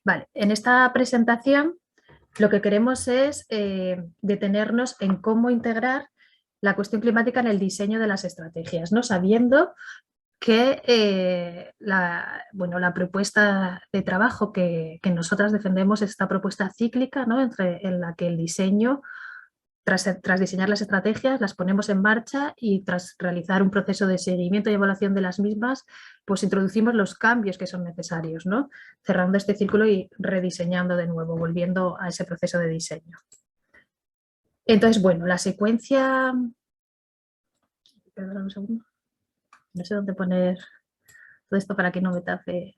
Vale, en esta presentación lo que queremos es detenernos en cómo integrar la cuestión climática en el diseño de las estrategias, ¿no? Sabiendo que la propuesta de trabajo que nosotras defendemos es esta propuesta cíclica, ¿no? En la que el diseño, tras diseñar las estrategias, las ponemos en marcha y tras realizar un proceso de seguimiento y evaluación de las mismas, pues introducimos los cambios que son necesarios, ¿no? Cerrando este círculo y rediseñando de nuevo, volviendo a ese proceso de diseño. Entonces, bueno, la secuencia... Perdón un segundo. No sé dónde poner todo esto para que no me tape.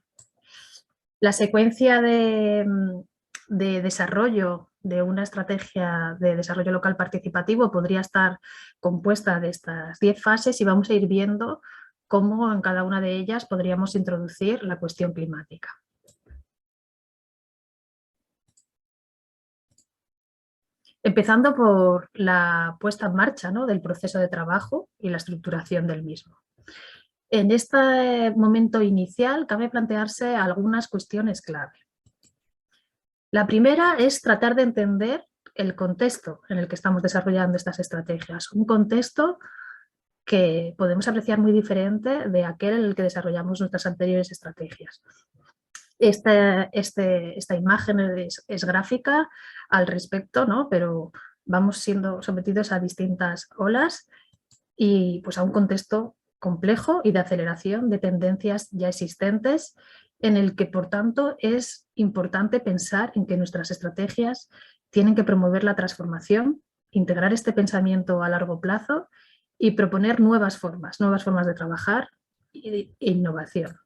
La secuencia de desarrollo de una estrategia de desarrollo local participativo podría estar compuesta de estas 10 fases y vamos a ir viendo cómo en cada una de ellas podríamos introducir la cuestión climática. Empezando por la puesta en marcha, ¿no?, del proceso de trabajo y la estructuración del mismo. En este momento inicial cabe plantearse algunas cuestiones clave. La primera es tratar de entender el contexto en el que estamos desarrollando estas estrategias, un contexto que podemos apreciar muy diferente de aquel en el que desarrollamos nuestras anteriores estrategias. Esta imagen es gráfica al respecto, ¿no?, pero vamos siendo sometidos a distintas olas y pues a un contexto complejo y de aceleración de tendencias ya existentes, en el que, por tanto, es importante pensar en que nuestras estrategias tienen que promover la transformación, integrar este pensamiento a largo plazo y proponer nuevas formas de trabajar e innovación.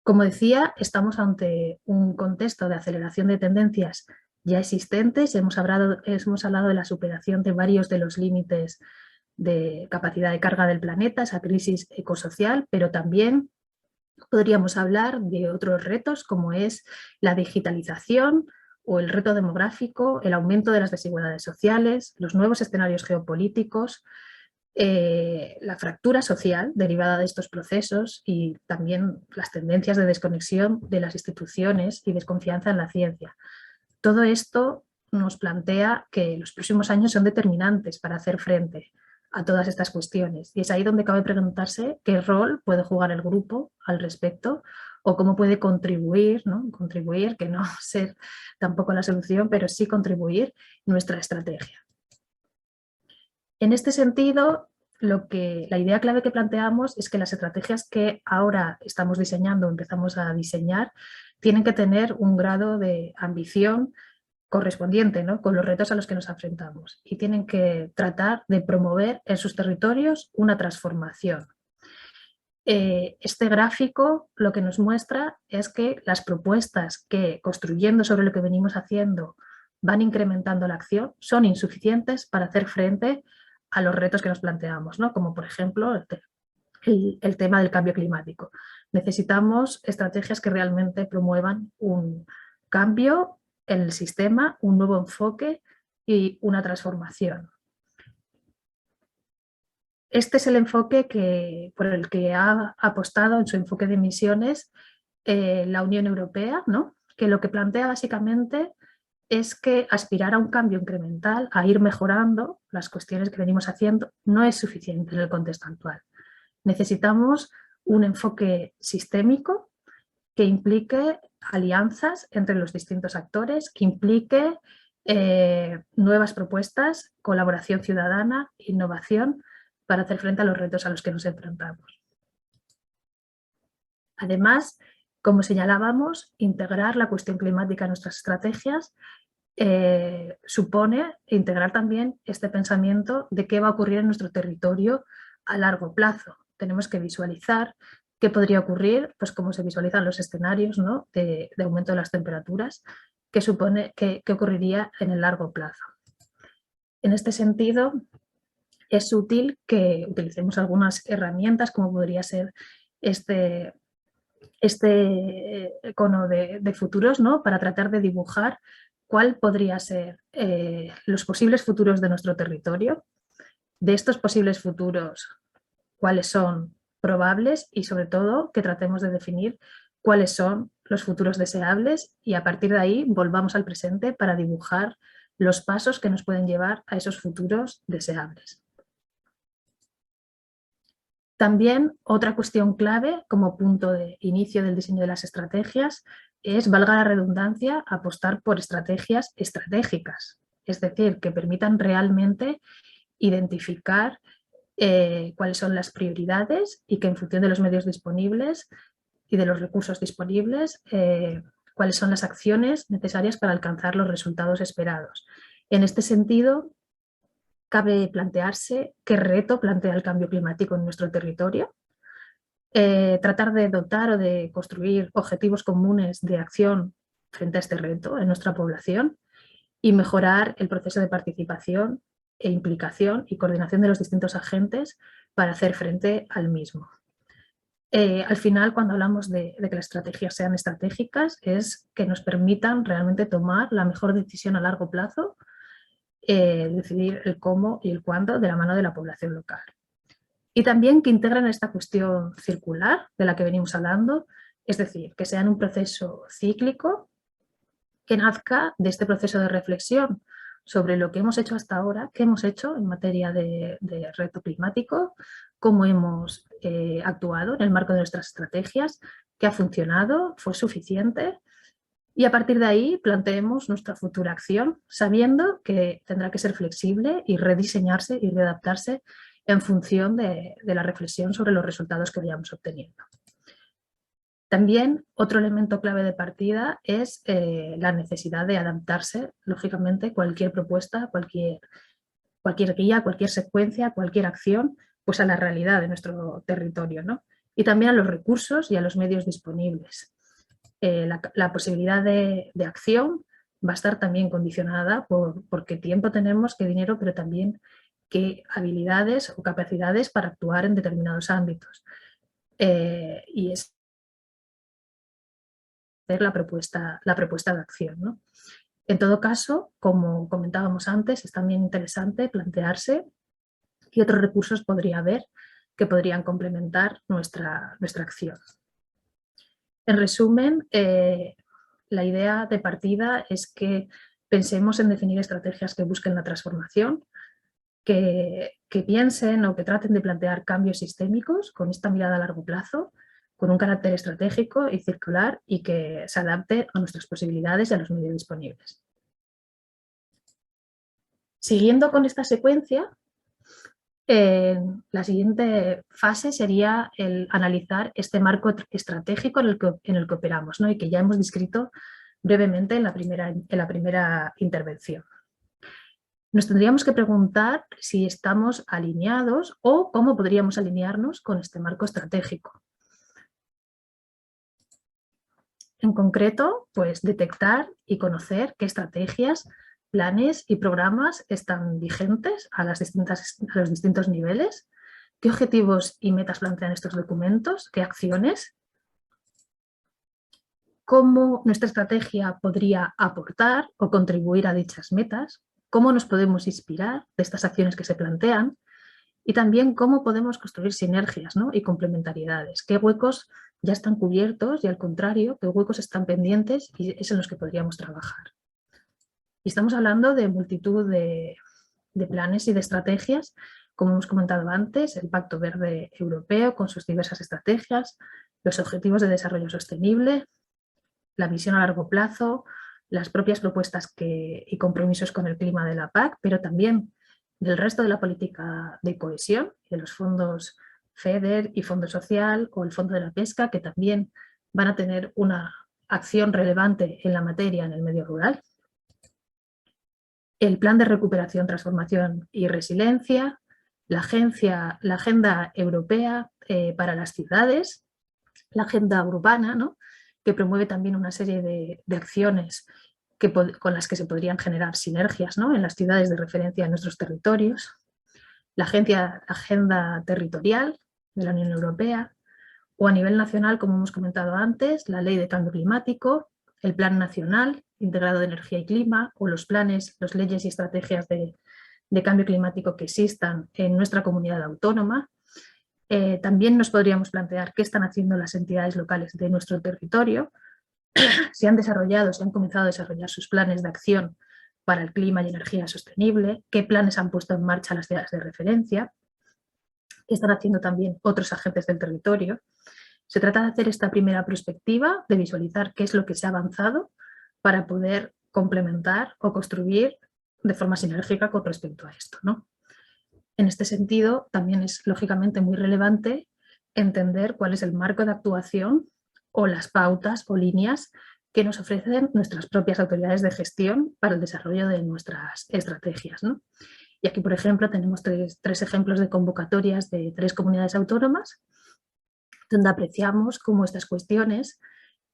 Como decía, estamos ante un contexto de aceleración de tendencias ya existentes. Hemos hablado de la superación de varios de los límites de capacidad de carga del planeta, esa crisis ecosocial, pero también podríamos hablar de otros retos como es la digitalización o el reto demográfico, el aumento de las desigualdades sociales, los nuevos escenarios geopolíticos, la fractura social derivada de estos procesos y también las tendencias de desconexión de las instituciones y desconfianza en la ciencia. Todo esto nos plantea que los próximos años son determinantes para hacer frente a todas estas cuestiones y es ahí donde cabe preguntarse qué rol puede jugar el grupo al respecto o cómo puede contribuir, ¿no? Contribuir, que no ser tampoco la solución, pero sí contribuir nuestra estrategia. En este sentido, la idea clave que planteamos es que las estrategias que ahora estamos diseñando, empezamos a diseñar, tienen que tener un grado de ambición correspondiente, ¿no?, con los retos a los que nos enfrentamos y tienen que tratar de promover en sus territorios una transformación. Este gráfico lo que nos muestra es que las propuestas que, construyendo sobre lo que venimos haciendo, van incrementando la acción, son insuficientes para hacer frente a los retos que nos planteamos, ¿no?, como por ejemplo el tema del cambio climático. Necesitamos estrategias que realmente promuevan un cambio en el sistema, un nuevo enfoque y una transformación. Este es el enfoque por el que ha apostado en su enfoque de emisiones la Unión Europea, ¿no?, que lo que plantea básicamente es que aspirar a un cambio incremental, a ir mejorando las cuestiones que venimos haciendo, no es suficiente en el contexto actual. Necesitamos un enfoque sistémico que implique alianzas entre los distintos actores, que implique nuevas propuestas, colaboración ciudadana, innovación, para hacer frente a los retos a los que nos enfrentamos. Además, como señalábamos, integrar la cuestión climática en nuestras estrategias supone integrar también este pensamiento de qué va a ocurrir en nuestro territorio a largo plazo. Tenemos que visualizar qué podría ocurrir, pues como se visualizan los escenarios, ¿no?, de aumento de las temperaturas, que ocurriría en el largo plazo. En este sentido, es útil que utilicemos algunas herramientas como podría ser este cono de futuros, ¿no?, para tratar de dibujar cuál podría ser los posibles futuros de nuestro territorio, de estos posibles futuros, cuáles son probables y sobre todo que tratemos de definir cuáles son los futuros deseables y a partir de ahí volvamos al presente para dibujar los pasos que nos pueden llevar a esos futuros deseables. También otra cuestión clave como punto de inicio del diseño de las estrategias es, valga la redundancia, apostar por estrategias estratégicas, es decir, que permitan realmente identificar cuáles son las prioridades y que en función de los medios disponibles y de los recursos disponibles, cuáles son las acciones necesarias para alcanzar los resultados esperados. En este sentido, cabe plantearse qué reto plantea el cambio climático en nuestro territorio, tratar de dotar o de construir objetivos comunes de acción frente a este reto en nuestra población y mejorar el proceso de participación e implicación y coordinación de los distintos agentes para hacer frente al mismo. Al final, cuando hablamos de que las estrategias sean estratégicas, es que nos permitan realmente tomar la mejor decisión a largo plazo, decidir el cómo y el cuándo de la mano de la población local. Y también que integren esta cuestión circular de la que venimos hablando, es decir, que sean un proceso cíclico que nazca de este proceso de reflexión sobre lo que hemos hecho hasta ahora, qué hemos hecho en materia de reto climático, cómo hemos actuado en el marco de nuestras estrategias, qué ha funcionado, fue suficiente, y a partir de ahí planteemos nuestra futura acción, sabiendo que tendrá que ser flexible y rediseñarse y readaptarse en función de la reflexión sobre los resultados que vayamos obteniendo. También otro elemento clave de partida es la necesidad de adaptarse, lógicamente, cualquier propuesta, cualquier guía, cualquier secuencia, cualquier acción, pues a la realidad de nuestro territorio, ¿no? Y también a los recursos y a los medios disponibles. La posibilidad de acción va a estar también condicionada por qué tiempo tenemos, qué dinero, pero también qué habilidades o capacidades para actuar en determinados ámbitos. Y es la propuesta de acción, ¿no? En todo caso, como comentábamos antes, es también interesante plantearse qué otros recursos podría haber que podrían complementar nuestra acción. En resumen, la idea de partida es que pensemos en definir estrategias que busquen la transformación, que piensen o que traten de plantear cambios sistémicos con esta mirada a largo plazo, con un carácter estratégico y circular y que se adapte a nuestras posibilidades y a los medios disponibles. Siguiendo con esta secuencia, la siguiente fase sería el analizar este marco estratégico en el que operamos, ¿no? Y que ya hemos descrito brevemente en la primera intervención. Nos tendríamos que preguntar si estamos alineados o cómo podríamos alinearnos con este marco estratégico. En concreto, pues detectar y conocer qué estrategias, planes y programas están vigentes a los distintos niveles, qué objetivos y metas plantean estos documentos, qué acciones, cómo nuestra estrategia podría aportar o contribuir a dichas metas, cómo nos podemos inspirar de estas acciones que se plantean y también cómo podemos construir sinergias, ¿no? Y complementariedades, qué huecos ya están cubiertos y al contrario, qué huecos están pendientes y es en los que podríamos trabajar. Y estamos hablando de multitud de planes y de estrategias, como hemos comentado antes, el Pacto Verde Europeo con sus diversas estrategias, los Objetivos de Desarrollo Sostenible, la visión a largo plazo, las propias propuestas y compromisos con el clima de la PAC, pero también del resto de la política de cohesión, de los fondos FEDER y Fondo Social o el Fondo de la Pesca, que también van a tener una acción relevante en la materia en el medio rural. El Plan de Recuperación, Transformación y Resiliencia, la Agenda Europea para las Ciudades, la Agenda Urbana, ¿no? Que promueve también una serie de acciones con las que se podrían generar sinergias, ¿no? En las ciudades de referencia en nuestros territorios, la Agenda Territorial de la Unión Europea o a nivel nacional, como hemos comentado antes, la Ley de Cambio Climático, el Plan Nacional Integrado de Energía y Clima o los planes, las leyes y estrategias de cambio climático que existan en nuestra comunidad autónoma. También nos podríamos plantear qué están haciendo las entidades locales de nuestro territorio si han desarrollado, si han comenzado a desarrollar sus planes de acción para el clima y energía sostenible, qué planes han puesto en marcha las ciudades de referencia, qué están haciendo también otros agentes del territorio. Se trata de hacer esta primera perspectiva, de visualizar qué es lo que se ha avanzado para poder complementar o construir de forma sinérgica con respecto a esto, ¿no? En este sentido, también es lógicamente muy relevante entender cuál es el marco de actuación o las pautas o líneas que nos ofrecen nuestras propias autoridades de gestión para el desarrollo de nuestras estrategias, ¿no? Y aquí, por ejemplo, tenemos tres ejemplos de convocatorias de 3 comunidades autónomas, donde apreciamos cómo estas cuestiones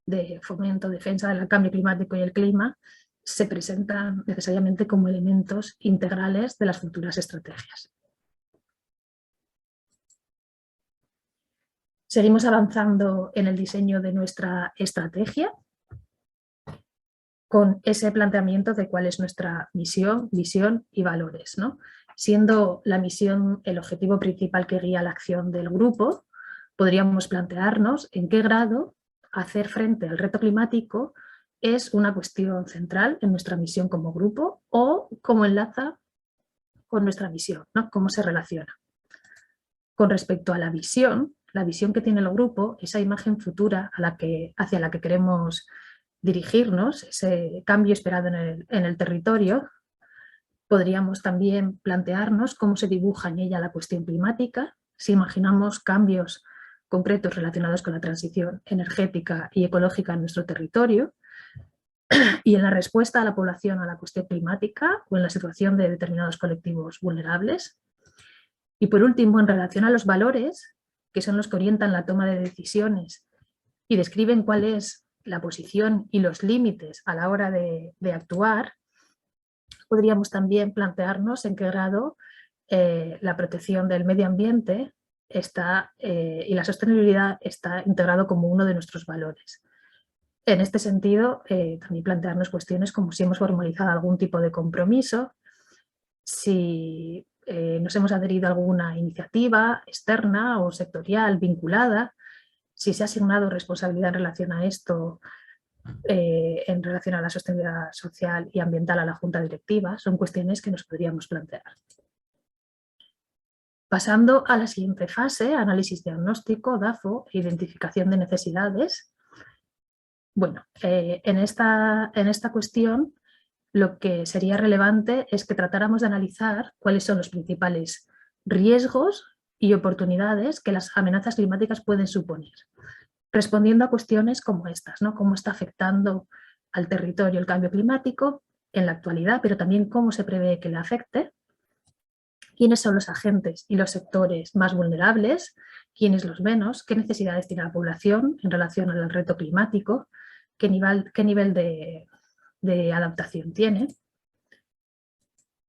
de fomento, defensa del cambio climático y el clima se presentan necesariamente como elementos integrales de las futuras estrategias. Seguimos avanzando en el diseño de nuestra estrategia con ese planteamiento de cuál es nuestra misión, visión y valores, ¿no? Siendo la misión el objetivo principal que guía la acción del grupo, podríamos plantearnos en qué grado hacer frente al reto climático es una cuestión central en nuestra misión como grupo o cómo enlaza con nuestra misión, ¿no? Cómo se relaciona. Con respecto a la visión que tiene el grupo, esa imagen futura hacia la que queremos dirigirnos, ese cambio esperado en el territorio, podríamos también plantearnos cómo se dibuja en ella la cuestión climática, si imaginamos cambios concretos relacionados con la transición energética y ecológica en nuestro territorio, y en la respuesta a la población a la cuestión climática o en la situación de determinados colectivos vulnerables. Y por último, en relación a los valores, que son los que orientan la toma de decisiones y describen cuál es la posición y los límites a la hora de actuar, podríamos también plantearnos en qué grado la protección del medio ambiente y la sostenibilidad está integrado como uno de nuestros valores. En este sentido, también plantearnos cuestiones como si hemos formalizado algún tipo de compromiso, si nos hemos adherido a alguna iniciativa externa o sectorial vinculada, si se ha asignado responsabilidad en relación a esto, en relación a la sostenibilidad social y ambiental a la Junta Directiva, son cuestiones que nos podríamos plantear. Pasando a la siguiente fase, análisis diagnóstico, DAFO, identificación de necesidades. Bueno, en esta cuestión lo que sería relevante es que tratáramos de analizar cuáles son los principales riesgos y oportunidades que las amenazas climáticas pueden suponer, respondiendo a cuestiones como estas, ¿no? Cómo está afectando al territorio el cambio climático en la actualidad, pero también cómo se prevé que le afecte, quiénes son los agentes y los sectores más vulnerables, quiénes los menos, qué necesidades tiene la población en relación al reto climático, qué nivel de adaptación tiene.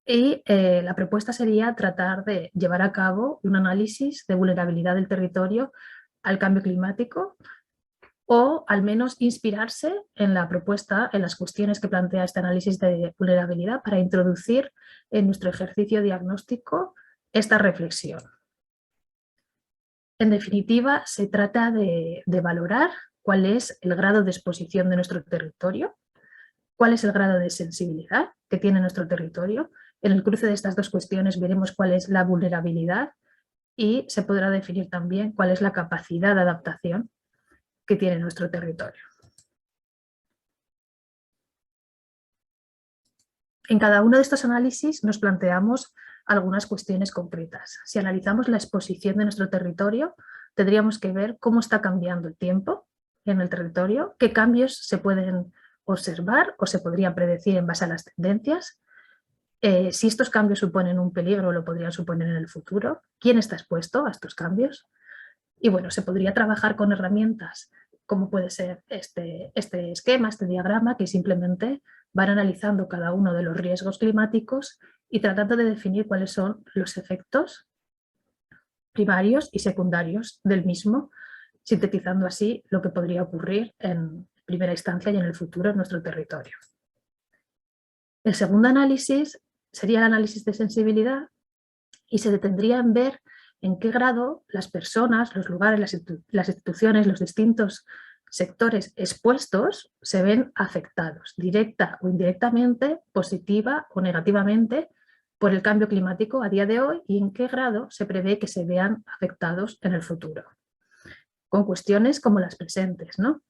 Y la propuesta sería tratar de llevar a cabo un análisis de vulnerabilidad del territorio al cambio climático o al menos inspirarse en la propuesta, en las cuestiones que plantea este análisis de vulnerabilidad para introducir en nuestro ejercicio diagnóstico esta reflexión. En definitiva, se trata de valorar cuál es el grado de exposición de nuestro territorio, cuál es el grado de sensibilidad que tiene nuestro territorio. En el cruce de estas dos cuestiones veremos cuál es la vulnerabilidad y se podrá definir también cuál es la capacidad de adaptación que tiene nuestro territorio. En cada uno de estos análisis nos planteamos algunas cuestiones concretas. Si analizamos la exposición de nuestro territorio, tendríamos que ver cómo está cambiando el tiempo en el territorio, qué cambios se pueden observar o se podrían predecir en base a las tendencias, si estos cambios suponen un peligro o lo podrían suponer en el futuro, quién está expuesto a estos cambios. Y bueno, se podría trabajar con herramientas como puede ser este esquema, este diagrama, que simplemente van analizando cada uno de los riesgos climáticos y tratando de definir cuáles son los efectos primarios y secundarios del mismo, sintetizando así lo que podría ocurrir en primera instancia y en el futuro en nuestro territorio. El segundo análisis sería el análisis de sensibilidad y se detendría en ver en qué grado las personas, los lugares, las instituciones, los distintos sectores expuestos se ven afectados directa o indirectamente, positiva o negativamente por el cambio climático a día de hoy y en qué grado se prevé que se vean afectados en el futuro. Con cuestiones como las presentes, ¿no?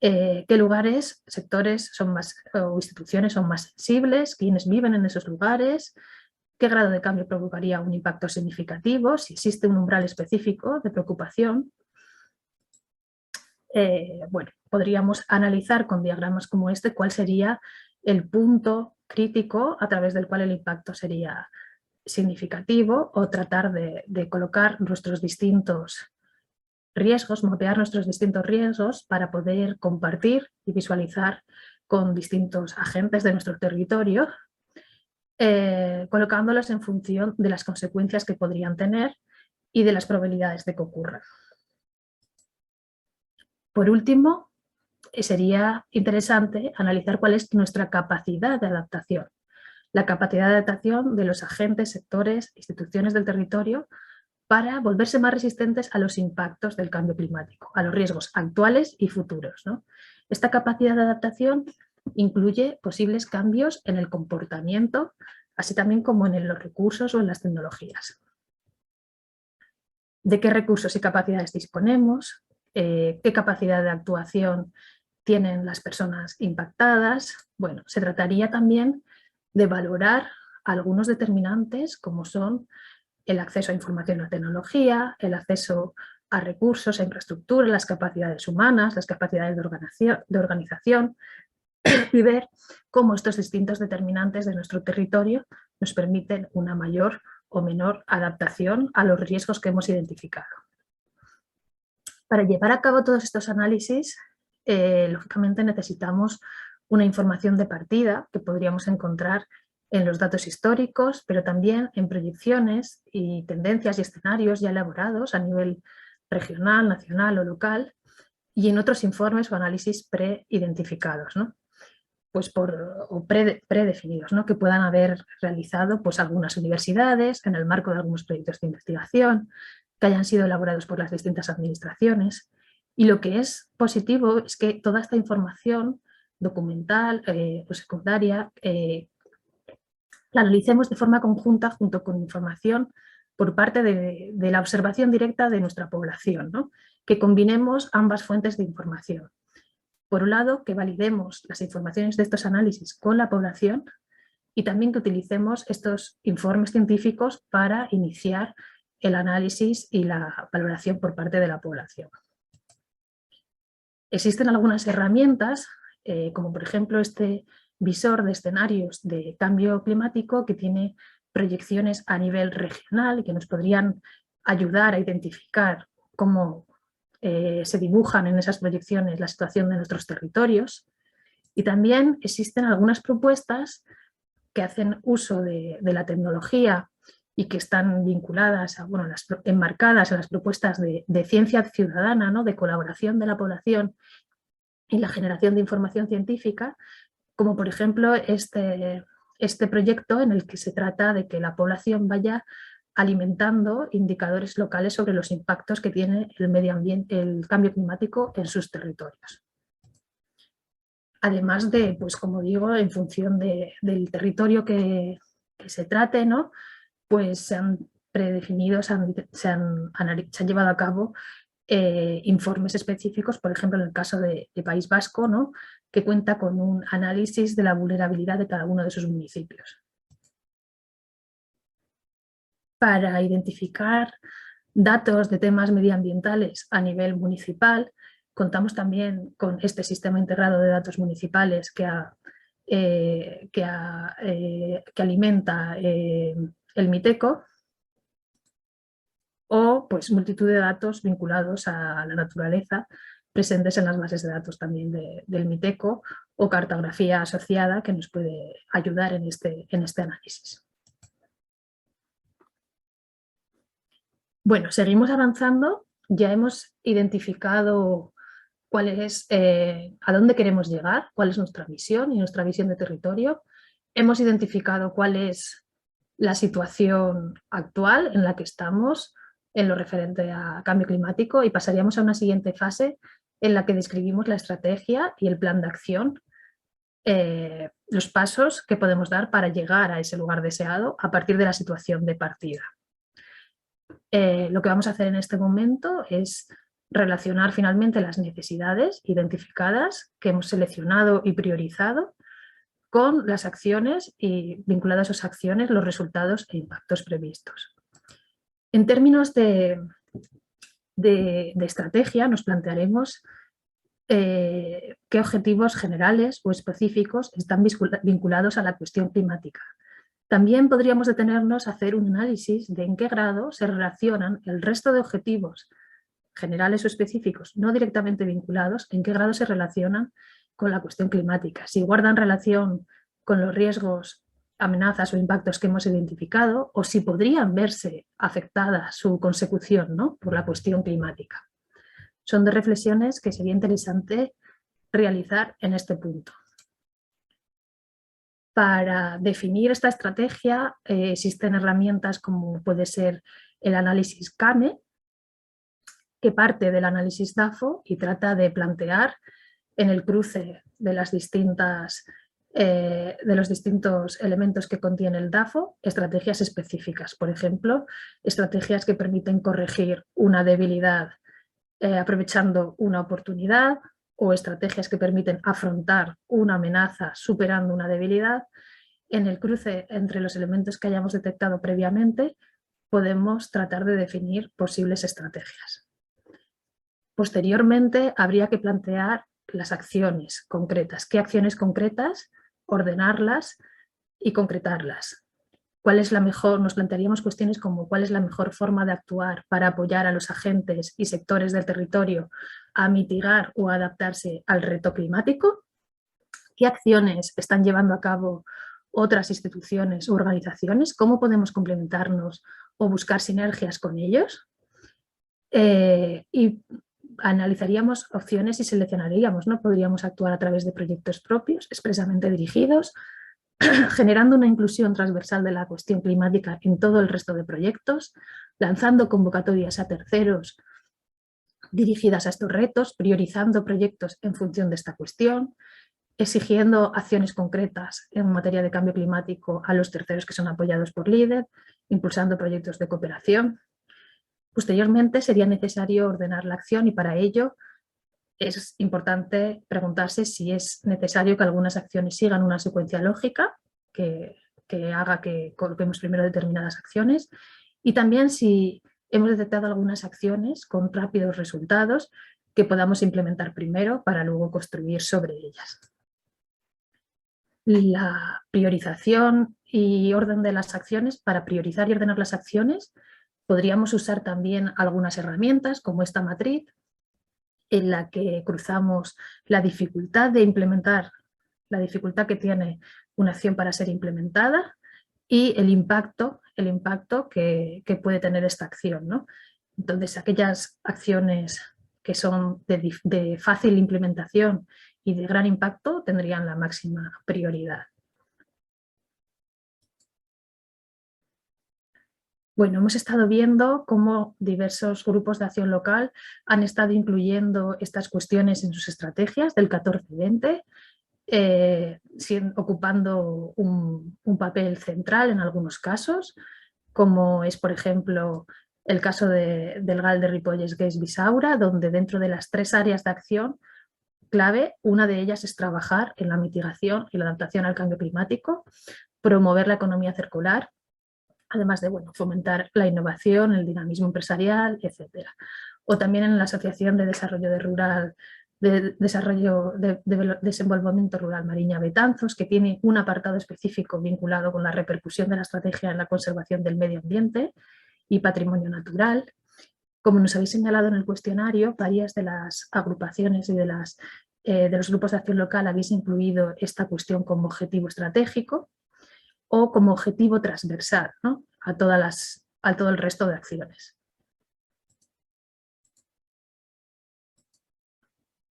¿Qué lugares, sectores son más, o instituciones son más sensibles? ¿Quiénes viven en esos lugares? ¿Qué grado de cambio provocaría un impacto significativo? Si existe un umbral específico de preocupación. Bueno, podríamos analizar con diagramas como este cuál sería el punto crítico a través del cual el impacto sería significativo o tratar de colocar nuestros distintos riesgos, mapear nuestros distintos riesgos para poder compartir y visualizar con distintos agentes de nuestro territorio, colocándolos en función de las consecuencias que podrían tener y de las probabilidades de que ocurran. Por último, sería interesante analizar cuál es nuestra capacidad de adaptación, la capacidad de adaptación de los agentes, sectores, instituciones del territorio para volverse más resistentes a los impactos del cambio climático, a los riesgos actuales y futuros, ¿no? Esta capacidad de adaptación incluye posibles cambios en el comportamiento, así también como en los recursos o en las tecnologías. ¿De qué recursos y capacidades disponemos? ¿Qué capacidad de actuación tienen las personas impactadas? Bueno, se trataría también de valorar algunos determinantes como son el acceso a información o tecnología, el acceso a recursos, a infraestructura, las capacidades humanas, las capacidades de organización y ver cómo estos distintos determinantes de nuestro territorio nos permiten una mayor o menor adaptación a los riesgos que hemos identificado. Para llevar a cabo todos estos análisis, lógicamente necesitamos una información de partida que podríamos encontrar en los datos históricos, pero también en proyecciones y tendencias y escenarios ya elaborados a nivel regional, nacional o local, y en otros informes o análisis pre-identificados, ¿no? Pues o predefinidos, ¿no? Que puedan haber realizado pues, algunas universidades en el marco de algunos proyectos de investigación, que hayan sido elaborados por las distintas administraciones. Y lo que es positivo es que toda esta información documental o secundaria la analicemos de forma conjunta junto con información por parte de la observación directa de nuestra población, ¿no? Que combinemos ambas fuentes de información. Por un lado, que validemos las informaciones de estos análisis con la población y también que utilicemos estos informes científicos para iniciar el análisis y la valoración por parte de la población. Existen algunas herramientas, como por ejemplo este visor de escenarios de cambio climático que tiene proyecciones a nivel regional y que nos podrían ayudar a identificar cómo se dibujan en esas proyecciones la situación de nuestros territorios. Y también existen algunas propuestas que hacen uso de la tecnología y que están vinculadas, bueno, enmarcadas en las propuestas de ciencia ciudadana, ¿no? De colaboración de la población y la generación de información científica, como por ejemplo este proyecto en el que se trata de que la población vaya alimentando indicadores locales sobre los impactos que tiene el medio ambiente, el cambio climático en sus territorios. Además de, pues como digo, en función del territorio que se trate, ¿no? Pues se han predefinido, se han llevado a cabo informes específicos, por ejemplo en el caso de País Vasco, ¿no? Que cuenta con un análisis de la vulnerabilidad de cada uno de sus municipios. Para identificar datos de temas medioambientales a nivel municipal, contamos también con este sistema integrado de datos municipales que alimenta el MITECO, o pues, multitud de datos vinculados a la naturaleza presentes en las bases de datos también del MITECO o cartografía asociada que nos puede ayudar en este análisis. Bueno, seguimos avanzando, ya hemos identificado cuál es, a dónde queremos llegar, cuál es nuestra visión y nuestra visión de territorio. Hemos identificado cuál es la situación actual en la que estamos en lo referente a cambio climático y pasaríamos a una siguiente fase en la que describimos la estrategia y el plan de acción, los pasos que podemos dar para llegar a ese lugar deseado a partir de la situación de partida. Lo que vamos a hacer en este momento es relacionar finalmente las necesidades identificadas que hemos seleccionado y priorizado con las acciones y vinculadas a esas acciones los resultados e impactos previstos. En términos de estrategia nos plantearemos qué objetivos generales o específicos están vinculados a la cuestión climática. También podríamos detenernos a hacer un análisis de en qué grado se relacionan el resto de objetivos generales o específicos no directamente vinculados, en qué grado se relacionan con la cuestión climática, si guardan relación con los riesgos, amenazas o impactos que hemos identificado o si podrían verse afectada su consecución, ¿no?, por la cuestión climática. Son dos reflexiones que sería interesante realizar en este punto. Para definir esta estrategia existen herramientas como puede ser el análisis CAME, que parte del análisis DAFO y trata de plantear en el cruce de los distintos elementos que contiene el DAFO estrategias específicas. Por ejemplo, estrategias que permiten corregir una debilidad aprovechando una oportunidad, o estrategias que permiten afrontar una amenaza superando una debilidad. En el cruce entre los elementos que hayamos detectado previamente podemos tratar de definir posibles estrategias. Posteriormente habría que plantear las acciones concretas. ¿Qué acciones concretas? Ordenarlas y concretarlas. ¿Cuál es la mejor? Nos plantearíamos cuestiones como cuál es la mejor forma de actuar para apoyar a los agentes y sectores del territorio a mitigar o adaptarse al reto climático. ¿Qué acciones están llevando a cabo otras instituciones u organizaciones? ¿Cómo podemos complementarnos o buscar sinergias con ellos? Y analizaríamos opciones y seleccionaríamos, ¿no? Podríamos actuar a través de proyectos propios, expresamente dirigidos, generando una inclusión transversal de la cuestión climática en todo el resto de proyectos, lanzando convocatorias a terceros dirigidas a estos retos, priorizando proyectos en función de esta cuestión, exigiendo acciones concretas en materia de cambio climático a los terceros que son apoyados por LEADER, impulsando proyectos de cooperación. Posteriormente sería necesario ordenar la acción y para ello es importante preguntarse si es necesario que algunas acciones sigan una secuencia lógica que haga que coloquemos primero determinadas acciones y también si hemos detectado algunas acciones con rápidos resultados que podamos implementar primero para luego construir sobre ellas. La priorización y orden de las acciones, para priorizar y ordenar las acciones podríamos usar también algunas herramientas como esta matriz en la que cruzamos la dificultad de implementar, la dificultad que tiene una acción para ser implementada y el impacto que puede tener esta acción, ¿no? Entonces, aquellas acciones que son de fácil implementación y de gran impacto tendrían la máxima prioridad. Bueno, hemos estado viendo cómo diversos grupos de acción local han estado incluyendo estas cuestiones en sus estrategias del 14-20, ocupando un papel central en algunos casos, como es, por ejemplo, el caso del GAL de Ripolles-Gueix-Bisaura, donde dentro de las 3 áreas de acción clave, una de ellas es trabajar en la mitigación y la adaptación al cambio climático, promover la economía circular, además de fomentar la innovación, el dinamismo empresarial, etc. O también en la Asociación de Desarrollo de Desenvolvimiento Rural Mariña Betanzos, que tiene un apartado específico vinculado con la repercusión de la estrategia en la conservación del medio ambiente y patrimonio natural. Como nos habéis señalado en el cuestionario, varias de las agrupaciones y de los grupos de acción local habéis incluido esta cuestión como objetivo estratégico o como objetivo transversal, ¿no?, a todo el resto de acciones.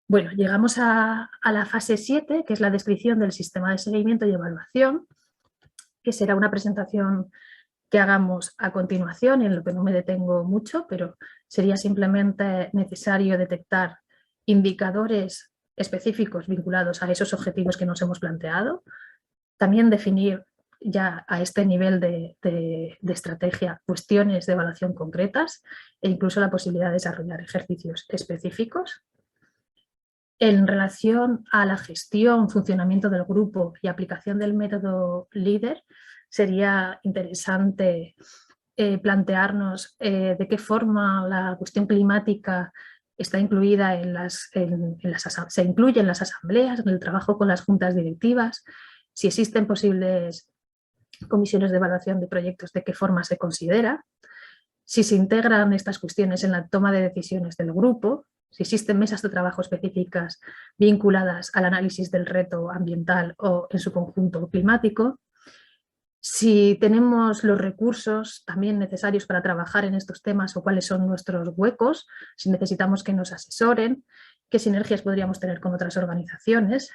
Bueno, llegamos a la fase 7, que es la descripción del sistema de seguimiento y evaluación, que será una presentación que hagamos a continuación, en lo que no me detengo mucho, pero sería simplemente necesario detectar indicadores específicos vinculados a esos objetivos que nos hemos planteado, también definir ya a este nivel de estrategia cuestiones de evaluación concretas e incluso la posibilidad de desarrollar ejercicios específicos. En relación a la gestión, funcionamiento del grupo y aplicación del método LEADER, sería interesante plantearnos de qué forma la cuestión climática está incluida se incluye en las asambleas, en el trabajo con las juntas directivas, si existen posibles comisiones de evaluación de proyectos, de qué forma se considera, si se integran estas cuestiones en la toma de decisiones del grupo, si existen mesas de trabajo específicas vinculadas al análisis del reto ambiental o en su conjunto climático, si tenemos los recursos también necesarios para trabajar en estos temas o cuáles son nuestros huecos, si necesitamos que nos asesoren, qué sinergias podríamos tener con otras organizaciones.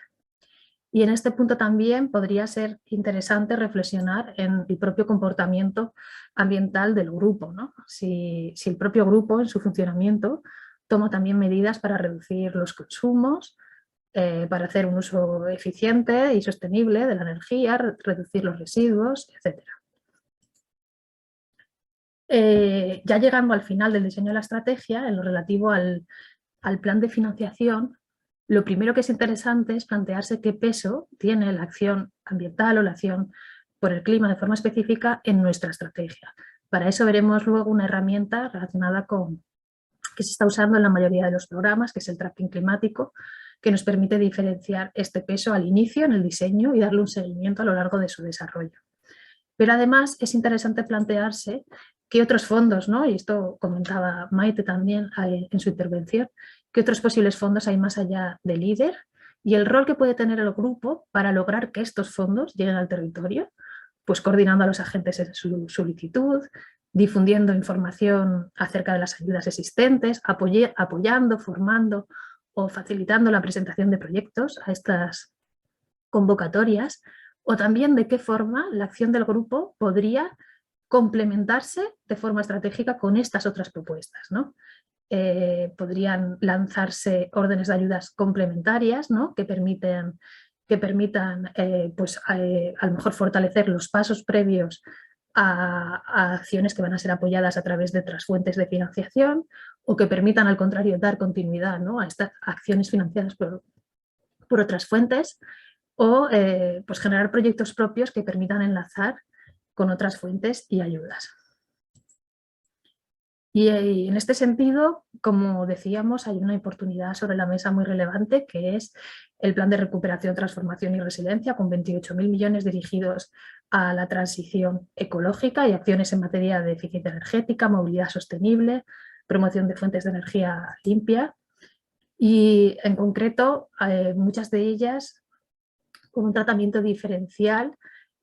Y en este punto también podría ser interesante reflexionar en el propio comportamiento ambiental del grupo, ¿no? Si el propio grupo en su funcionamiento toma también medidas para reducir los consumos, para hacer un uso eficiente y sostenible de la energía, reducir los residuos, etc. Ya llegando al final del diseño de la estrategia, en lo relativo al plan de financiación, lo primero que es interesante es plantearse qué peso tiene la acción ambiental o la acción por el clima de forma específica en nuestra estrategia. Para eso veremos luego una herramienta relacionada con que se está usando en la mayoría de los programas, que es el tracking climático, que nos permite diferenciar este peso al inicio en el diseño y darle un seguimiento a lo largo de su desarrollo. Pero además es interesante plantearse qué otros fondos, ¿no? Y esto comentaba Maite también en su intervención, qué otros posibles fondos hay más allá del LEADER y el rol que puede tener el grupo para lograr que estos fondos lleguen al territorio, pues coordinando a los agentes en su solicitud, difundiendo información acerca de las ayudas existentes, apoyando, formando o facilitando la presentación de proyectos a estas convocatorias, o también de qué forma la acción del grupo podría complementarse de forma estratégica con estas otras propuestas, ¿no? Podrían lanzarse órdenes de ayudas complementarias, ¿no? que permitan pues, a lo mejor fortalecer los pasos previos a acciones que van a ser apoyadas a través de otras fuentes de financiación o que permitan al contrario dar continuidad, ¿no? a estas acciones financiadas por otras fuentes o pues generar proyectos propios que permitan enlazar con otras fuentes y ayudas. Y en este sentido, como decíamos, hay una oportunidad sobre la mesa muy relevante que es el Plan de Recuperación, Transformación y Resiliencia con 28.000 millones dirigidos a la transición ecológica y acciones en materia de eficiencia energética, movilidad sostenible, promoción de fuentes de energía limpia y en concreto muchas de ellas con un tratamiento diferencial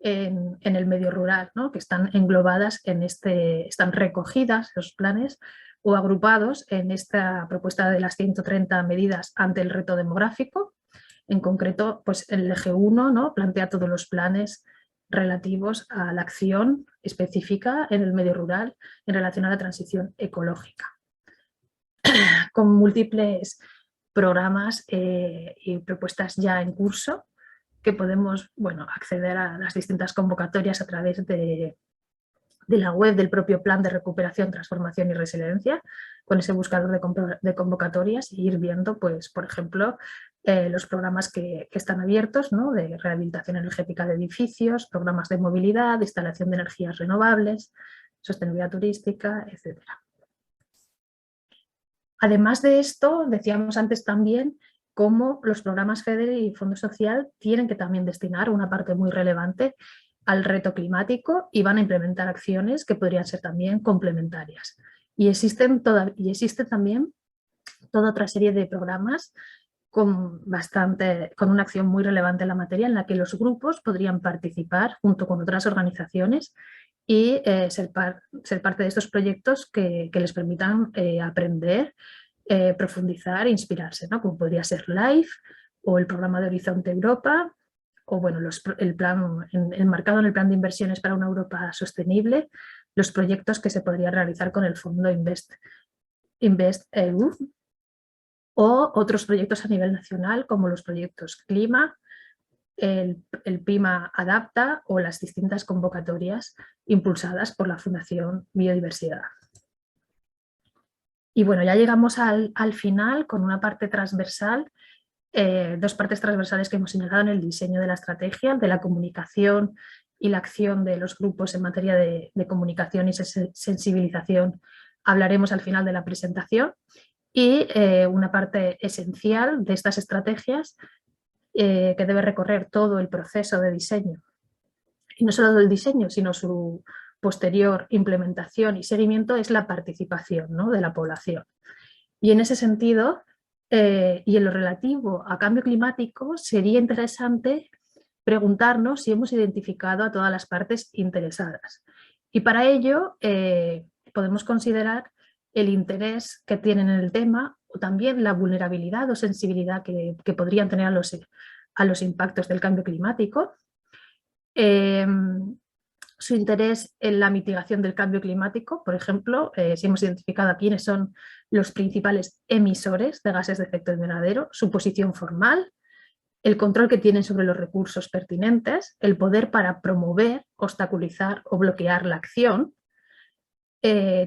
en el medio rural, ¿no? que están englobadas están recogidas los planes o agrupados en esta propuesta de las 130 medidas ante el reto demográfico. En concreto, pues el eje 1, ¿no? plantea todos los planes relativos a la acción específica en el medio rural en relación a la transición ecológica, con múltiples programas y propuestas ya en curso que podemos acceder a las distintas convocatorias a través de la web del propio Plan de Recuperación, Transformación y Resiliencia, con ese buscador de convocatorias e ir viendo, pues, por ejemplo, los programas que están abiertos, ¿no? de rehabilitación energética de edificios, programas de movilidad, de instalación de energías renovables, sostenibilidad turística, etc. Además de esto, decíamos antes también cómo los programas FEDER y Fondo Social tienen que también destinar una parte muy relevante al reto climático y van a implementar acciones que podrían ser también complementarias. Y existe también toda otra serie de programas con una acción muy relevante en la materia en la que los grupos podrían participar junto con otras organizaciones y ser parte de estos proyectos que les permitan aprender, profundizar e inspirarse, ¿no? Como podría ser LIFE o el programa de Horizonte Europa o bueno, el plan enmarcado en el plan de inversiones para una Europa sostenible, los proyectos que se podrían realizar con el fondo InvestEU o otros proyectos a nivel nacional como los proyectos Clima, el PIMA Adapta o las distintas convocatorias impulsadas por la Fundación Biodiversidad. Y bueno, ya llegamos al final con una parte transversal, dos partes transversales que hemos señalado en el diseño de la estrategia, de la comunicación y la acción de los grupos en materia de comunicación y sensibilización. Hablaremos al final de la presentación. Y una parte esencial de estas estrategias que debe recorrer todo el proceso de diseño. Y no solo del diseño, sino su posterior implementación y seguimiento es la participación, ¿no?, de la población. Y en ese sentido, y en lo relativo a cambio climático, sería interesante preguntarnos si hemos identificado a todas las partes interesadas. Y para ello podemos considerar el interés que tienen en el tema o también la vulnerabilidad o sensibilidad que podrían tener a los impactos del cambio climático. Su interés en la mitigación del cambio climático, por ejemplo, si hemos identificado a quiénes son los principales emisores de gases de efecto invernadero, su posición formal, el control que tienen sobre los recursos pertinentes, el poder para promover, obstaculizar o bloquear la acción.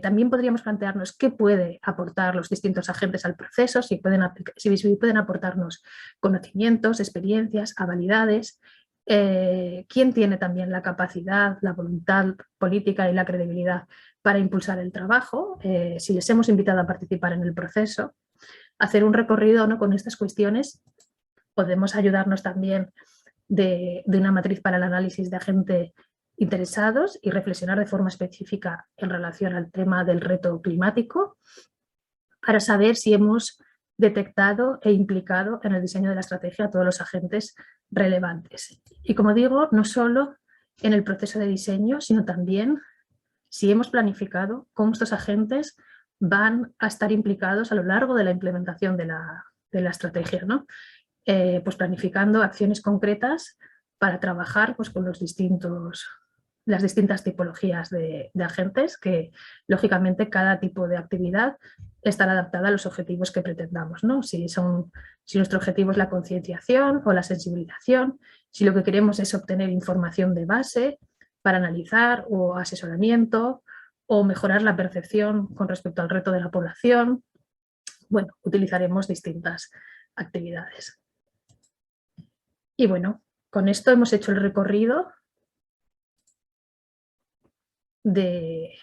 También podríamos plantearnos qué puede aportar los distintos agentes al proceso, si pueden aportarnos conocimientos, experiencias, habilidades, quién tiene también la capacidad, la voluntad política y la credibilidad para impulsar el trabajo, si les hemos invitado a participar en el proceso. Hacer un recorrido, ¿no?, con estas cuestiones. Podemos ayudarnos también de una matriz para el análisis de agentes interesados y reflexionar de forma específica en relación al tema del reto climático para saber si hemos detectado e implicado en el diseño de la estrategia a todos los agentes relevantes. Y como digo, no solo en el proceso de diseño, sino también si hemos planificado cómo estos agentes van a estar implicados a lo largo de la implementación de la estrategia, ¿no? Pues planificando acciones concretas para trabajar pues con las distintas tipologías de agentes, que lógicamente cada tipo de actividad estará adaptada a los objetivos que pretendamos, ¿no? Si nuestro objetivo es la concienciación o la sensibilización, si lo que queremos es obtener información de base para analizar o asesoramiento o mejorar la percepción con respecto al reto de la población, bueno, utilizaremos distintas actividades. Y bueno, con esto hemos hecho el recorrido de